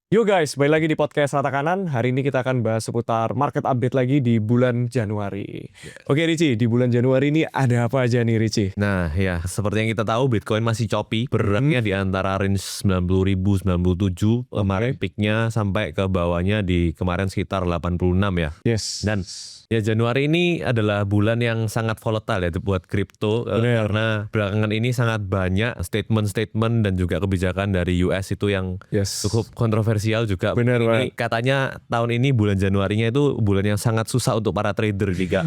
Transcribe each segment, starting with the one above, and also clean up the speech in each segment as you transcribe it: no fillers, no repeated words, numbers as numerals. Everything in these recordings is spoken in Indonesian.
Yo guys, balik lagi di podcast Rata Kanan. Hari ini kita akan bahas seputar market update lagi di bulan Januari. Oke Ricci, di bulan Januari ini ada apa aja nih Ricci? Nah ya, seperti yang kita tahu Bitcoin masih choppy, bergeraknya di antara range 90.000, 97, kemarin peaknya sampai ke bawahnya di kemarin sekitar 86 ya. Yes. Dan ya Januari ini adalah bulan yang sangat volatile ya buat kripto karena belakangan ini sangat banyak statement-statement dan juga kebijakan dari US itu yang cukup kontroversial juga. Bener ini katanya tahun ini bulan Januarinya itu bulan yang sangat susah untuk para trader juga.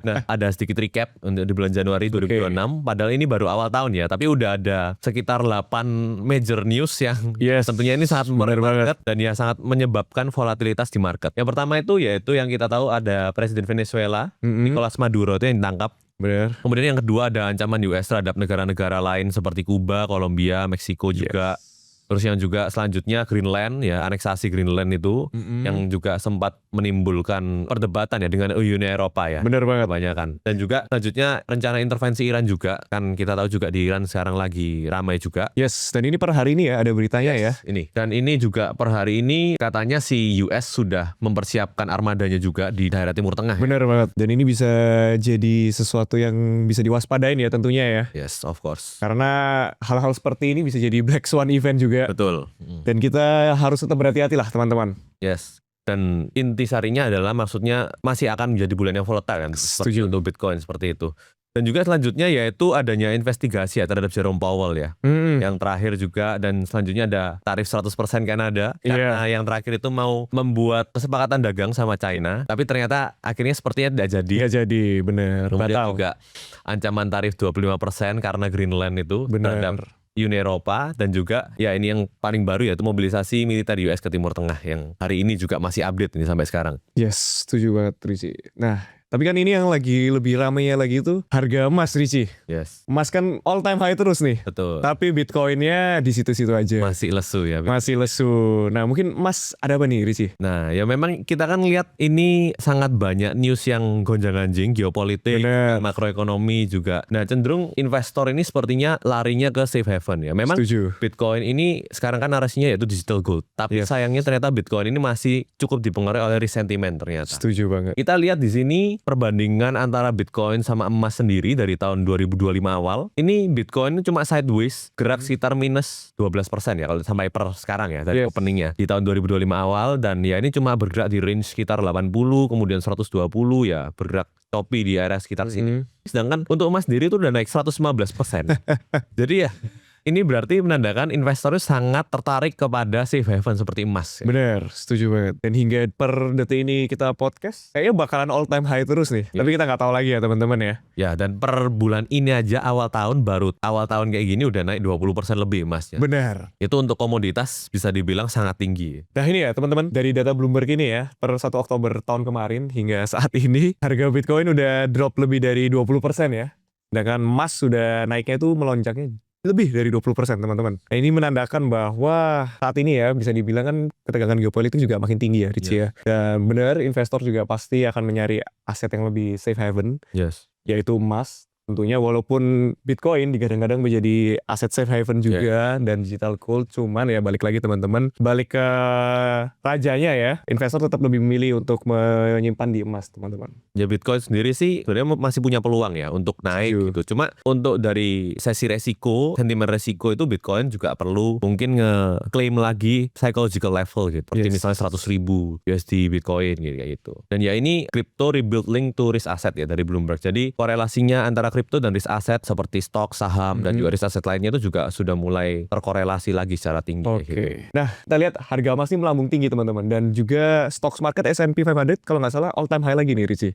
Nah, ada sedikit recap untuk di bulan Januari 2026. Padahal ini baru awal tahun ya, tapi udah ada sekitar 8 major news yang tentunya ini sangat banget dan ya sangat menyebabkan volatilitas di market. Yang pertama itu yaitu yang kita tahu ada Presiden Venezuela, Nicolas Maduro itu yang ditangkap. Benar. Kemudian yang kedua ada ancaman US terhadap negara-negara lain seperti Kuba, Kolombia, Meksiko juga. Terus yang juga selanjutnya Greenland ya, aneksasi Greenland itu yang juga sempat menimbulkan perdebatan ya dengan Uni Eropa ya. Benar banget. Kebanyakan. Dan juga selanjutnya rencana intervensi Iran juga, kan kita tahu juga di Iran sekarang lagi ramai juga. Yes, dan ini per hari ini ya ada beritanya ya. Ini. Dan ini juga per hari ini katanya si US sudah mempersiapkan armadanya juga di daerah Timur Tengah. Benar banget. Dan ini bisa jadi sesuatu yang bisa diwaspadain ya tentunya ya. Yes, of course. Karena hal-hal seperti ini bisa jadi black swan event juga. Betul. Dan kita harus tetap berhati-hati lah teman-teman. Yes. Dan intisarinya adalah maksudnya masih akan menjadi bulan yang volatile kan. Setuju. Untuk Bitcoin seperti itu. Dan juga selanjutnya yaitu adanya investigasi ya terhadap Jerome Powell ya. Yang terakhir juga dan selanjutnya ada tarif 100% Kanada. Karena yang terakhir itu mau membuat kesepakatan dagang sama China. Tapi ternyata akhirnya sepertinya tidak jadi. Tidak jadi, bener. Kemudian juga ancaman tarif 25% karena Greenland itu terhadap Uni Eropa. Dan juga ya ini yang paling baru yaitu mobilisasi militer US ke Timur Tengah yang hari ini juga masih update ini sampai sekarang. Yes, setuju banget Ricci. Nah, tapi kan ini yang lagi lebih ramainya lagi itu harga emas Ricci. Yes. Emas kan all time high terus nih. Betul. Tapi Bitcoinnya di situ-situ aja. Masih lesu ya. Masih lesu. Nah mungkin emas ada apa nih Ricci? Nah ya memang kita kan lihat ini sangat banyak news yang gonjang-ganjing, geopolitik, makroekonomi juga. Nah cenderung investor ini sepertinya larinya ke safe haven ya. Memang Bitcoin ini sekarang kan narasinya yaitu digital gold. Tapi sayangnya ternyata Bitcoin ini masih cukup dipengaruhi oleh risk sentiment ternyata. Setuju banget. Kita lihat di sini perbandingan antara Bitcoin sama emas sendiri dari tahun 2025 awal. Ini Bitcoin cuma sideways, gerak sekitar minus 12% ya kalau sampai per sekarang ya dari openingnya di tahun 2025 awal. Dan ya ini cuma bergerak di range sekitar 80 kemudian 120 ya, bergerak choppy di area sekitar sini. Sedangkan untuk emas sendiri itu udah naik 115%. Jadi ya ini berarti menandakan investor sangat tertarik kepada safe haven seperti emas. Ya. Bener, setuju banget. Dan hingga per detik ini kita podcast, kayaknya bakalan all time high terus nih. Tapi kita nggak tahu lagi ya teman-teman ya. Ya, dan per bulan ini aja awal tahun kayak gini udah naik 20% lebih emasnya. Bener. Itu untuk komoditas bisa dibilang sangat tinggi. Nah ini ya teman-teman, dari data Bloomberg ini ya, per 1 Oktober tahun kemarin hingga saat ini, harga Bitcoin udah drop lebih dari 20% ya. Sedangkan emas sudah naiknya itu melonjaknya lebih dari 20% teman-teman. Nah ini menandakan bahwa saat ini ya bisa dibilang kan ketegangan geopolitik juga makin tinggi ya Ricci ya. Dan benar investor juga pasti akan mencari aset yang lebih safe haven. Yaitu emas. Tentunya walaupun Bitcoin kadang-kadang menjadi aset safe haven juga dan digital gold, cuman ya balik lagi teman-teman, balik ke rajanya ya, investor tetap lebih memilih untuk menyimpan di emas teman-teman. Ya Bitcoin sendiri sih sebenarnya masih punya peluang ya untuk naik gitu. Cuma untuk dari sesi resiko, sentimen resiko itu Bitcoin juga perlu mungkin ngeklaim lagi psychological level gitu. Seperti misalnya 100.000 USD Bitcoin gitu. Dan ya ini crypto rebuild link to risk asset ya dari Bloomberg. Jadi korelasinya antara kripto dan risk aset seperti stok, saham dan juga risk aset lainnya itu juga sudah mulai terkorelasi lagi secara tinggi. Gitu. Nah kita lihat harga emas ini melambung tinggi teman-teman, dan juga stocks market S&P 500 kalau nggak salah all time high lagi nih Ricci.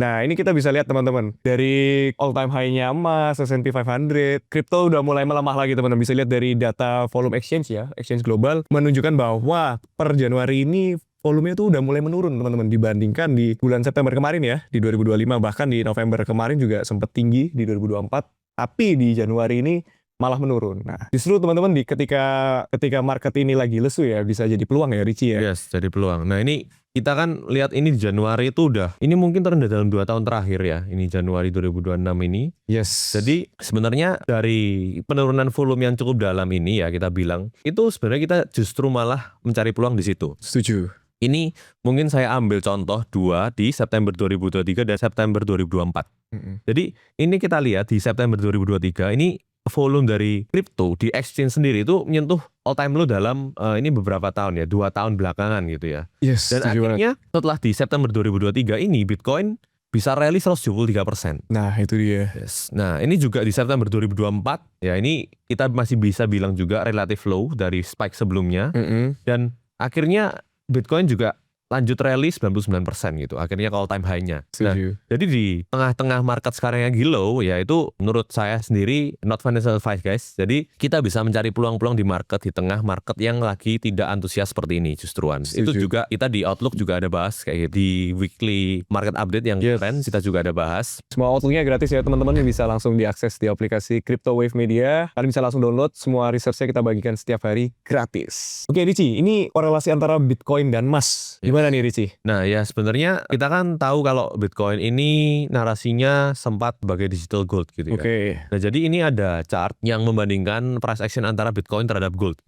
Nah ini kita bisa lihat teman-teman, dari all time high-nya emas, S&P 500, kripto udah mulai melemah lagi teman-teman. Bisa lihat dari data volume exchange ya, exchange global menunjukkan bahwa per Januari ini volumenya itu udah mulai menurun teman-teman dibandingkan di bulan September kemarin ya, di 2025, bahkan di November kemarin juga sempat tinggi di 2024. Tapi di Januari ini malah menurun. Nah, justru teman-teman ketika market ini lagi lesu ya, bisa jadi peluang ya Richie ya. Yes, jadi peluang. Nah ini kita kan lihat ini di Januari itu ini mungkin terendah dalam 2 tahun terakhir ya. Ini Januari 2026 ini. Yes. Jadi sebenarnya dari penurunan volume yang cukup dalam ini ya kita bilang, itu sebenarnya kita justru malah mencari peluang di situ. Setuju. Ini mungkin saya ambil contoh 2 di September 2023 dan September 2024. Jadi ini kita lihat di September 2023 ini volume dari kripto di exchange sendiri itu menyentuh all time low dalam ini beberapa tahun ya, 2 tahun belakangan gitu ya. Yes. Dan akhirnya setelah di September 2023 ini Bitcoin bisa rally 173%. Nah itu dia. Yes. Nah ini juga di September 2024 ya, ini kita masih bisa bilang juga relatif low dari spike sebelumnya. Dan akhirnya Bitcoin juga lanjut rally 99% gitu. Akhirnya ke all time high-nya. Nah, jadi di tengah-tengah market sekarang yang low ya, itu menurut saya sendiri not financial advice guys. Jadi kita bisa mencari peluang-peluang di market, di tengah market yang lagi tidak antusias seperti ini justruan. Itu juga kita di Outlook juga ada bahas kayak di weekly market update yang keren, kita juga ada bahas. Semua Outlook-nya gratis ya teman-teman, bisa langsung diakses di aplikasi Crypto Wave Media. Kalian bisa langsung download, semua research-nya kita bagikan setiap hari gratis. Oke Richie, ini korelasi antara Bitcoin dan emas. Gimana nih Richie? Nah ya sebenarnya kita kan tahu kalau Bitcoin ini narasinya sempat sebagai digital gold gitu ya. Nah jadi ini ada chart yang membandingkan price action antara Bitcoin terhadap gold.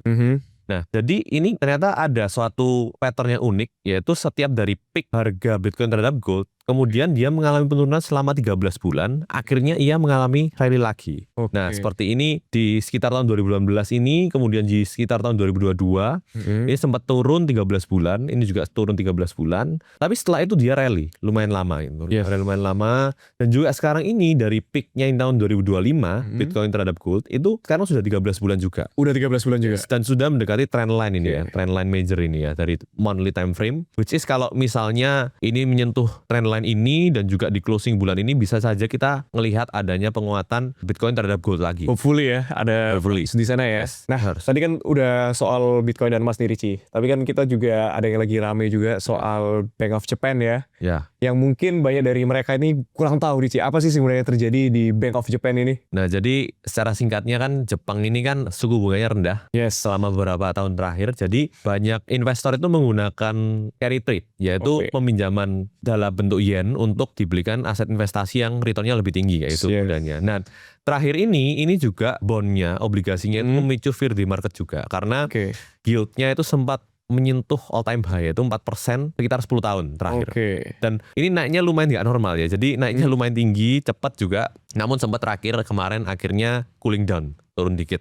Nah, jadi ini ternyata ada suatu pattern yang unik, yaitu setiap dari peak harga Bitcoin terhadap gold, kemudian dia mengalami penurunan selama 13 bulan, akhirnya ia mengalami rally lagi. Nah, seperti ini di sekitar tahun 2018 ini, kemudian di sekitar tahun 2022, ini sempat turun 13 bulan, ini juga turun 13 bulan, tapi setelah itu dia rally, lumayan lama. Rally lumayan lama, dan juga sekarang ini dari peaknya tahun 2025, Bitcoin terhadap gold, itu sekarang sudah 13 bulan juga. Udah 13 bulan juga? Dan sudah mendekati trendline ini ya, trendline major ini ya, dari monthly time frame, which is kalau misalnya ini menyentuh trendline ini dan juga di closing bulan ini bisa saja kita melihat adanya penguatan Bitcoin terhadap gold lagi. Hopefully ya, ada di sana ya. Nah, tadi kan udah soal Bitcoin dan emas nih Richie, tapi kan kita juga ada yang lagi rame juga soal Bank of Japan ya. Yang mungkin banyak dari mereka ini kurang tahu Richie, apa sih sebenarnya terjadi di Bank of Japan ini? Nah, jadi secara singkatnya kan Jepang ini kan suku bunganya rendah selama beberapa tahun terakhir. Jadi banyak investor itu menggunakan carry trade, yaitu peminjaman dalam bentuk yen untuk dibelikan aset investasi yang returnnya lebih tinggi kayak itu modalnya. Nah, terakhir ini juga bondnya, obligasinya itu memicu fear di market juga karena yieldnya itu sempat menyentuh all time high yaitu 4% sekitar 10 tahun terakhir. Dan ini naiknya lumayan nggak normal ya. Jadi naiknya lumayan tinggi, cepat juga. Namun sempat terakhir kemarin akhirnya cooling down, turun dikit.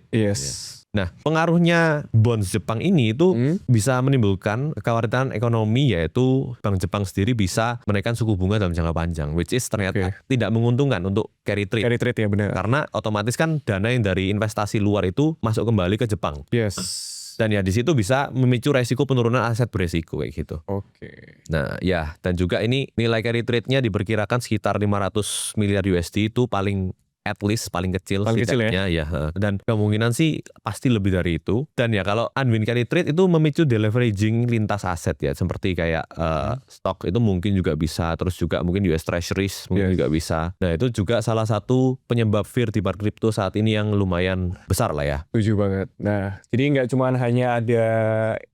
Nah, pengaruhnya bonds Jepang ini itu bisa menimbulkan kekhawatiran ekonomi, yaitu Bank Jepang sendiri bisa menaikkan suku bunga dalam jangka panjang, which is ternyata tidak menguntungkan untuk carry trade. Carry trade ya benar. Karena otomatis kan dana yang dari investasi luar itu masuk kembali ke Jepang. Dan ya di situ bisa memicu resiko penurunan aset beresiko kayak gitu. Nah ya, dan juga ini nilai carry trade-nya diperkirakan sekitar 500 miliar USD itu paling at least paling kecil setidaknya ya. Dan kemungkinan sih pasti lebih dari itu. Dan ya kalau unwind carry trade itu memicu deleveraging lintas aset ya, seperti kayak stok itu mungkin juga bisa, terus juga mungkin US Treasuries mungkin juga bisa. Nah itu juga salah satu penyebab fear di market crypto saat ini yang lumayan besar lah ya. Setuju banget. Nah jadi nggak cuma hanya ada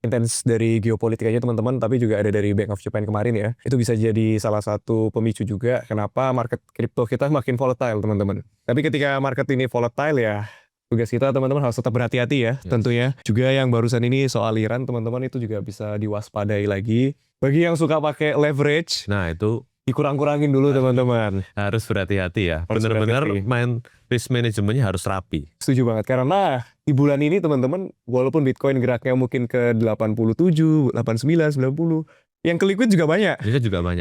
intens dari geopolitik aja teman-teman, tapi juga ada dari Bank of Japan kemarin ya. Itu bisa jadi salah satu pemicu juga kenapa market crypto kita makin volatile teman-teman. Tapi ketika market ini volatile ya, tugas kita teman-teman harus tetap berhati-hati ya tentunya. Juga yang barusan ini soal Iran teman-teman itu juga bisa diwaspadai lagi. Bagi yang suka pakai leverage, nah itu dikurang-kurangin dulu teman-teman. Harus berhati-hati ya. Benar-benar main risk manajemennya harus rapi. Setuju banget. Karena di bulan ini teman-teman, walaupun Bitcoin geraknya mungkin ke 87, 89, 90, yang ke liquid juga banyak.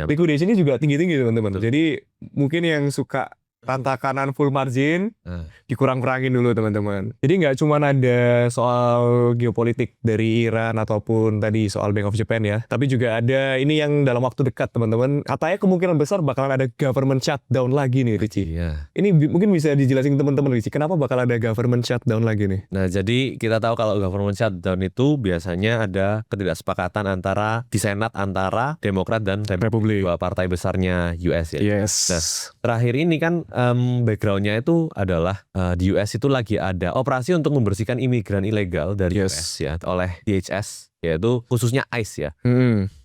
Liquidation-nya juga tinggi-tinggi teman-teman. Jadi mungkin yang suka ranta kanan full margin dikurang-kurangin dulu teman-teman. Jadi nggak cuma ada soal geopolitik dari Iran ataupun tadi soal Bank of Japan ya, tapi juga ada ini yang dalam waktu dekat teman-teman. Katanya kemungkinan besar bakalan ada government shutdown lagi nih Richie. Ini mungkin bisa dijelasin teman-teman Richie, kenapa bakal ada government shutdown lagi nih? Nah jadi kita tahu kalau government shutdown itu biasanya ada ketidaksepakatan antara di Senat antara Demokrat dan Republik, dua partai besarnya US ya. Nah, terakhir ini kan backgroundnya itu adalah di US itu lagi ada operasi untuk membersihkan imigran ilegal dari US ya oleh DHS, yaitu khususnya ICE ya.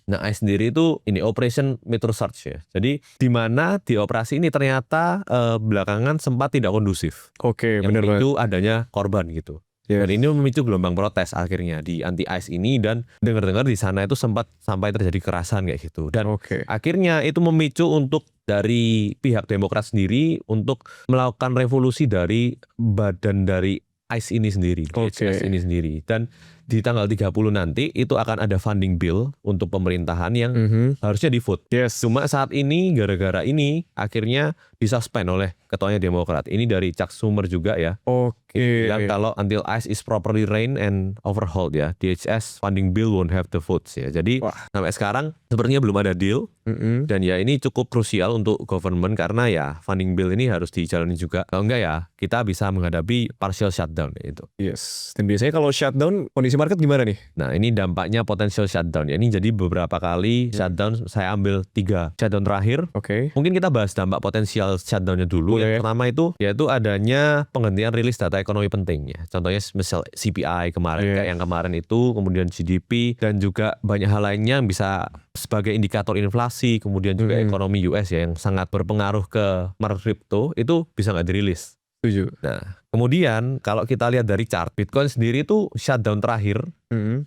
Nah, ICE sendiri itu ini Operation Metro Search ya. Jadi di mana di operasi ini ternyata belakangan sempat tidak kondusif. Oke, Yang benar banget. itu adanya korban gitu. Dan ini memicu gelombang protes akhirnya di anti ICE ini, dan dengar-dengar di sana itu sempat sampai terjadi kekerasan kayak gitu. Dan akhirnya itu memicu untuk dari pihak Demokrat sendiri untuk melakukan revolusi dari badan dari ICE ini sendiri, DHS ini sendiri. Dan di tanggal 30 nanti itu akan ada funding bill untuk pemerintahan yang harusnya di vote. Cuma saat ini gara-gara ini akhirnya disuspend oleh ketuanya Demokrat. Ini dari Chuck Schumer juga ya. Bilang kalau until ICE is properly rein and overhauled ya, DHS funding bill won't have the votes ya. Jadi sampai sekarang sepertinya belum ada deal. Dan ya ini cukup krusial untuk government karena ya funding bill ini harus dijalani juga. Kalau enggak ya kita bisa menghadapi partial shutdown itu. Dan biasanya kalau shutdown kondisi market gimana nih? Nah, ini dampaknya potential shutdown ya. Ini jadi beberapa kali shutdown, saya ambil 3 shutdown terakhir. Mungkin kita bahas dampak potensial shutdownnya dulu. Yang pertama itu yaitu adanya penghentian rilis data ekonomi penting ya. Contohnya misal CPI kemarin, kayak yang kemarin itu, kemudian GDP, dan juga banyak hal lainnya yang bisa sebagai indikator inflasi, kemudian juga ekonomi US ya yang sangat berpengaruh ke market crypto, itu bisa nggak dirilis. Nah, kemudian kalau kita lihat dari chart, Bitcoin sendiri itu shutdown terakhir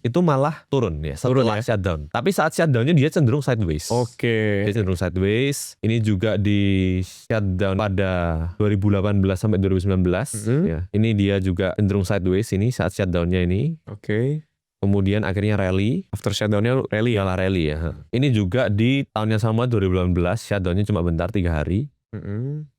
itu malah turun ya setelah shutdown. Tapi saat shutdownnya dia cenderung sideways. Dia cenderung sideways. Ini juga di shutdown pada 2018 sampai 2019 ya. Ini dia juga cenderung sideways ini saat shutdownnya ini. Kemudian akhirnya rally. After shutdownnya rally ya. Ini juga di tahun yang sama 2018 shutdownnya cuma bentar 3 hari.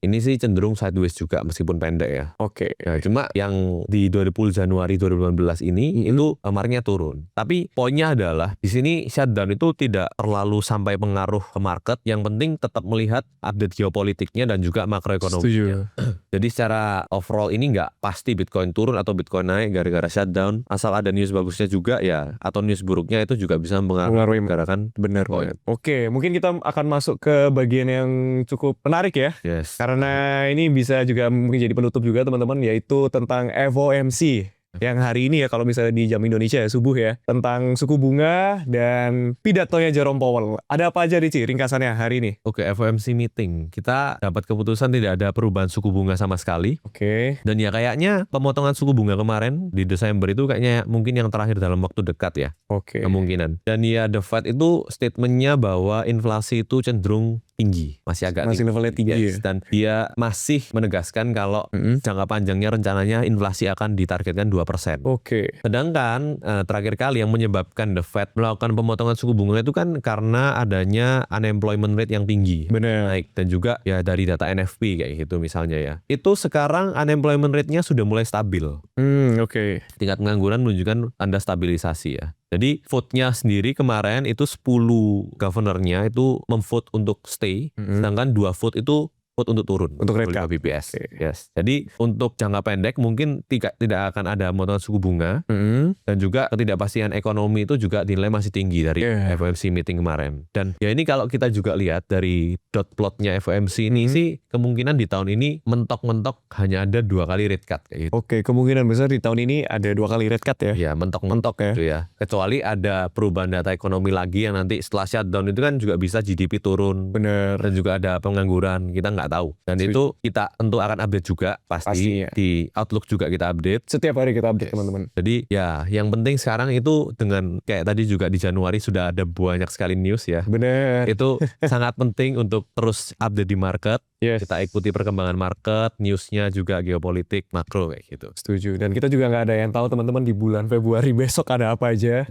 Ini sih cenderung sideways juga meskipun pendek ya. Ya, cuma yang di 20 Januari 2018 ini itu marketnya turun. Tapi poinnya adalah di sini shutdown itu tidak terlalu sampai pengaruh ke market. Yang penting tetap melihat update geopolitiknya dan juga makroekonominya. Jadi secara overall ini nggak pasti Bitcoin turun atau Bitcoin naik gara-gara shutdown. Asal ada news bagusnya juga ya, atau news buruknya itu juga bisa mempengaruhi gerakan. Benar banget. Mungkin kita akan masuk ke bagian yang cukup menarik ya. Karena ini bisa juga mungkin jadi penutup juga teman-teman, yaitu tentang FOMC yang hari ini ya kalau misalnya di jam Indonesia ya subuh ya, tentang suku bunga dan pidatonya Jerome Powell. Ada apa aja Ricci ringkasannya hari ini? FOMC meeting kita dapat keputusan tidak ada perubahan suku bunga sama sekali. Dan ya kayaknya pemotongan suku bunga kemarin di Desember itu kayaknya mungkin yang terakhir dalam waktu dekat ya. Kemungkinan. Dan ya the Fed itu statementnya bahwa inflasi itu cenderung tinggi, masih levelnya tinggi dan dia masih menegaskan kalau jangka panjangnya rencananya inflasi akan ditargetkan 2%. Sedangkan terakhir kali yang menyebabkan the Fed melakukan pemotongan suku bunga itu kan karena adanya unemployment rate yang tinggi, naik, dan juga ya dari data NFP kayak gitu misalnya ya. Itu sekarang unemployment rate-nya sudah mulai stabil. Tingkat pengangguran menunjukkan tanda stabilisasi ya. Jadi vote-nya sendiri kemarin itu 10 governornya itu memvote untuk stay, sedangkan 2 vote itu vote untuk turun untuk rate cut BPS. Jadi untuk jangka pendek mungkin tidak akan ada pemotongan suku bunga, dan juga ketidakpastian ekonomi itu juga dinilai masih tinggi dari FOMC meeting kemarin. Dan ya ini kalau kita juga lihat dari dot plotnya FOMC ini sih kemungkinan di tahun ini mentok-mentok hanya ada 2 kali rate cut kayak gitu. Kemungkinan besar di tahun ini ada 2 kali rate cut ya. Ya mentok-mentok ya. Gitu ya. Kecuali ada perubahan data ekonomi lagi yang nanti setelah shutdown itu kan juga bisa GDP turun. Dan juga ada pengangguran, kita nggak tahu. Dan itu kita tentu akan update juga pasti di Outlook juga kita update. Setiap hari kita update teman-teman. Jadi ya yang penting sekarang itu dengan kayak tadi juga di Januari sudah ada banyak sekali news ya. Itu sangat penting untuk terus update di market. Kita ikuti perkembangan market, newsnya juga geopolitik, makro kayak gitu. Setuju. Dan kita juga nggak ada yang tahu teman-teman di bulan Februari besok ada apa aja.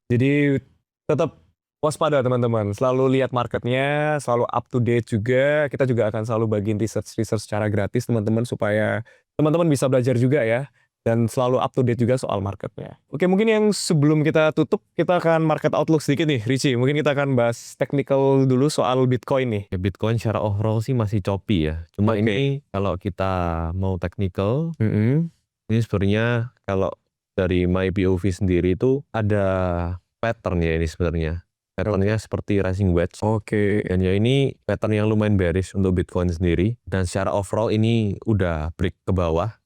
Jadi tetap waspada teman-teman, selalu lihat marketnya, selalu up to date juga. Kita juga akan selalu bagiin research secara gratis teman-teman supaya teman-teman bisa belajar juga ya, dan selalu up to date juga soal marketnya. Mungkin yang sebelum kita tutup, kita akan market outlook sedikit nih Ricci. Mungkin kita akan bahas technical dulu soal Bitcoin nih. Bitcoin secara overall sih masih choppy ya. Cuma ini kalau kita mau technical, ini sebenarnya kalau dari my POV sendiri itu ada pattern ya ini sebenarnya. patternnya seperti rising wedge. Oke. Dan ya ini pattern yang lumayan bearish untuk Bitcoin sendiri. Dan secara overall ini udah break ke bawah.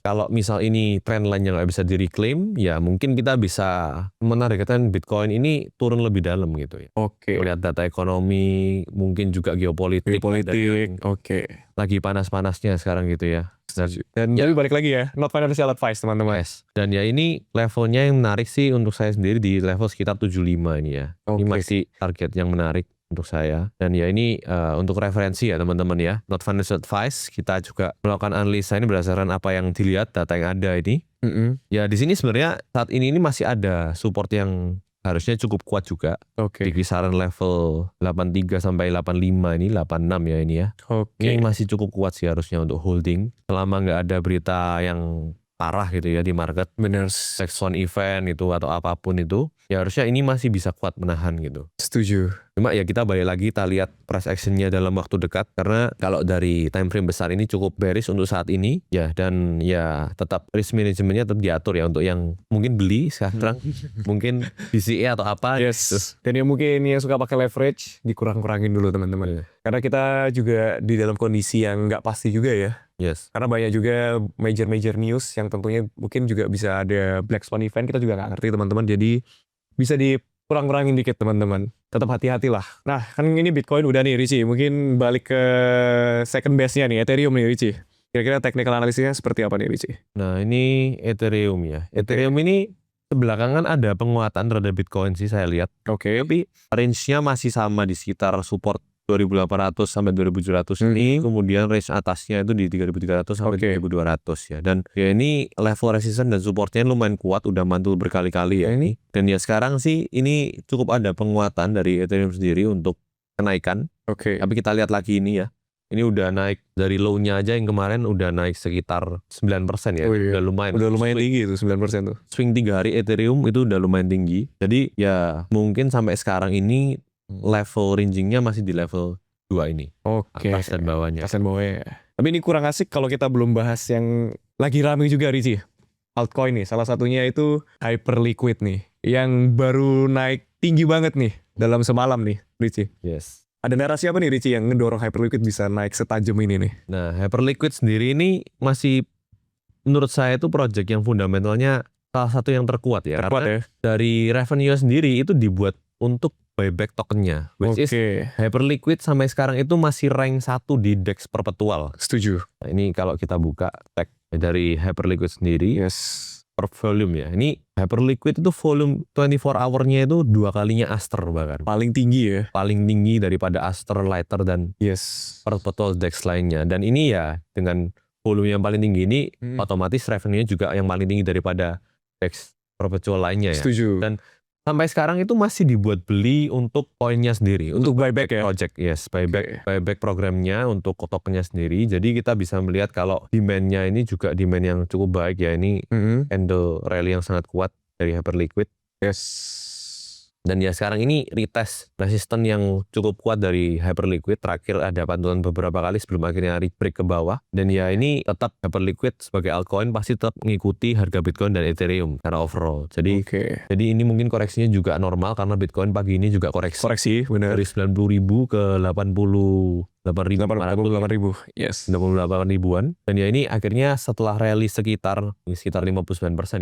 Kalau misal ini trend line yang nggak bisa di-reclaim, ya mungkin kita bisa menargetkan Bitcoin ini turun lebih dalam gitu ya. Oke. Lihat data ekonomi, mungkin juga geopolitik. Politik. Oke. Lagi panas-panasnya sekarang gitu ya. Dan ya balik lagi ya, not financial advice teman-teman. Yes. Dan ya ini levelnya yang menarik sih untuk saya sendiri di level sekitar 75 ini ya. Ini Oke. masih target yang menarik untuk saya. Dan ya ini untuk referensi ya teman-teman ya. Not financial advice. Kita juga melakukan analisa ini berdasarkan apa yang dilihat, data yang ada ini. Ya di sini sebenarnya saat ini masih ada support yang harusnya cukup kuat juga. Oke. Di kisaran level 83 sampai 85 ini, 86 ya ini ya. Oke. Ini masih cukup kuat sih harusnya untuk holding. Selama nggak ada berita yang parah gitu ya di market. Bener. Black swan event itu atau apapun itu. Ya harusnya ini masih bisa kuat menahan gitu. Setuju. Cuma ya kita balik lagi kita lihat price actionnya dalam waktu dekat. Karena kalau dari time frame besar ini cukup bearish untuk saat ini. Ya dan ya tetap risk manajemennya tetap diatur ya. Untuk yang mungkin beli sekarang. Mungkin BCA atau apa. Yes. Dan yang mungkin yang suka pakai leverage dikurang-kurangin dulu teman-teman. Karena kita juga di dalam kondisi yang nggak pasti juga ya. Yes. Karena banyak juga major news yang tentunya mungkin juga bisa ada black swan event, kita juga nggak ngerti teman-teman. Jadi bisa dikurang-kurangin dikit teman-teman. Tetap hati-hatilah. Nah kan ini Bitcoin udah nih Richie. Mungkin balik ke second base-nya nih, Ethereum nih Richie. Kira-kira technical analisisnya seperti apa nih Richie? Nah ini Ethereum ya. Ethereum ini belakangan ada penguatan terhadap Bitcoin sih saya lihat. Oke. Tapi range-nya masih sama di sekitar support 2.800 sampai 2.700 ini. Kemudian range atasnya itu di 3.300 sampai 3.200 ya. Dan ya ini level resistance dan supportnya lumayan kuat, udah mantul berkali-kali ya ini. Dan ya sekarang sih ini cukup ada penguatan dari Ethereum sendiri untuk kenaikan. Oke. Tapi kita lihat lagi ini ya. Ini udah naik dari low-nya aja yang kemarin udah naik sekitar 9% ya. Oh iya. Udah lumayan. Udah lumayan tinggi itu 9% tuh. Swing 3 hari Ethereum itu udah lumayan tinggi. Jadi ya mungkin sampai sekarang ini level rangingnya masih di level 2 ini. Oke. Atas dan bawahnya. Atas dan bawahnya. Tapi ini kurang asik kalau kita belum bahas yang lagi rame juga Richie. Altcoin nih. Salah satunya itu Hyperliquid nih. Yang baru naik tinggi banget nih dalam semalam nih Richie. Yes. Ada narasi apa nih Richie yang ngedorong Hyperliquid bisa naik setajam ini nih? Nah Hyperliquid sendiri ini masih menurut saya itu project yang fundamentalnya salah satu yang terkuat ya. Terkuat Karena ya. dari revenue sendiri itu dibuat untuk buyback tokennya, which is Hyperliquid sampai sekarang itu masih rank 1 di DEX perpetual. Setuju. Nah, ini kalau kita buka tag dari Hyperliquid sendiri per volume ya. Ini Hyperliquid itu volume 24 hour-nya itu 2 kalinya Aster bahkan. Paling tinggi ya. Paling tinggi daripada Aster, Lighter dan perpetual DEX lainnya. Dan ini ya dengan volume yang paling tinggi ini otomatis revenue-nya juga yang paling tinggi daripada DEX perpetual lainnya ya. Setuju. Dan sampai sekarang itu masih dibuat beli untuk koinnya sendiri. Untuk buyback ya? Project, yes. Buyback programnya untuk tokennya sendiri. Jadi kita bisa melihat kalau demand-nya ini juga demand yang cukup baik ya. Ini candle rally yang sangat kuat dari Hyperliquid. Dan ya sekarang ini retest resisten yang cukup kuat dari Hyperliquid. Terakhir ada pantulan beberapa kali sebelum akhirnya break ke bawah. Dan ya ini tetap Hyperliquid sebagai altcoin pasti tetap mengikuti harga Bitcoin dan Ethereum karena overall. Jadi ini mungkin koreksinya juga normal karena Bitcoin pagi ini juga koreksi benar. dari 90.000 ke 88.000. Yes. 88 ribuan. Dan ya ini akhirnya setelah rally sekitar 59%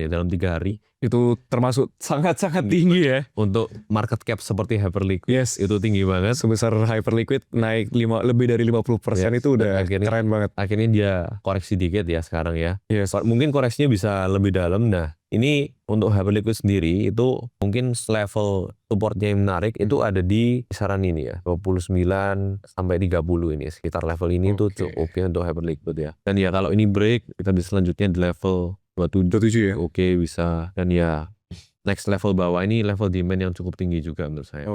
ya dalam 3 hari. Itu termasuk sangat-sangat tinggi ya. Untuk market cap seperti Hyperliquid. Yes. Itu tinggi banget. Sebesar Hyperliquid naik lebih dari 50% itu udah keren banget. Akhirnya dia koreksi dikit ya sekarang ya. Yes. Mungkin koreksinya bisa lebih dalam. Nah ini untuk Hyperliquid sendiri itu mungkin level supportnya yang menarik itu ada di kisaran ini ya 29 sampai 30 ini sekitar level ini tuh cukup ya untuk Hyperliquid ya. Dan ya kalau ini break kita bisa selanjutnya di level 27 ya. Oke bisa. Dan ya next level bawah ini level demand yang cukup tinggi juga menurut saya.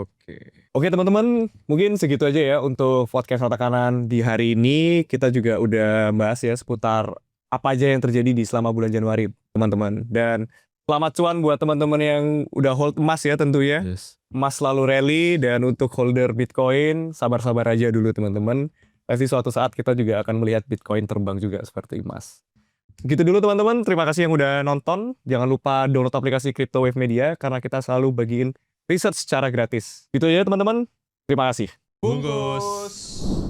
Oke teman-teman, mungkin segitu aja ya untuk podcast Mata Kanan di hari ini. Kita juga udah bahas ya seputar apa aja yang terjadi di selama bulan Januari teman-teman. Dan selamat cuan buat teman-teman yang udah hold emas ya tentunya. Emas selalu rally, dan untuk holder Bitcoin sabar-sabar aja dulu teman-teman. Pasti suatu saat kita juga akan melihat Bitcoin terbang juga seperti emas. Gitu dulu teman-teman, terima kasih yang udah nonton. Jangan lupa download aplikasi Crypto Wave Media karena kita selalu bagiin research secara gratis. Gitu ya teman-teman. Terima kasih. Bungkus.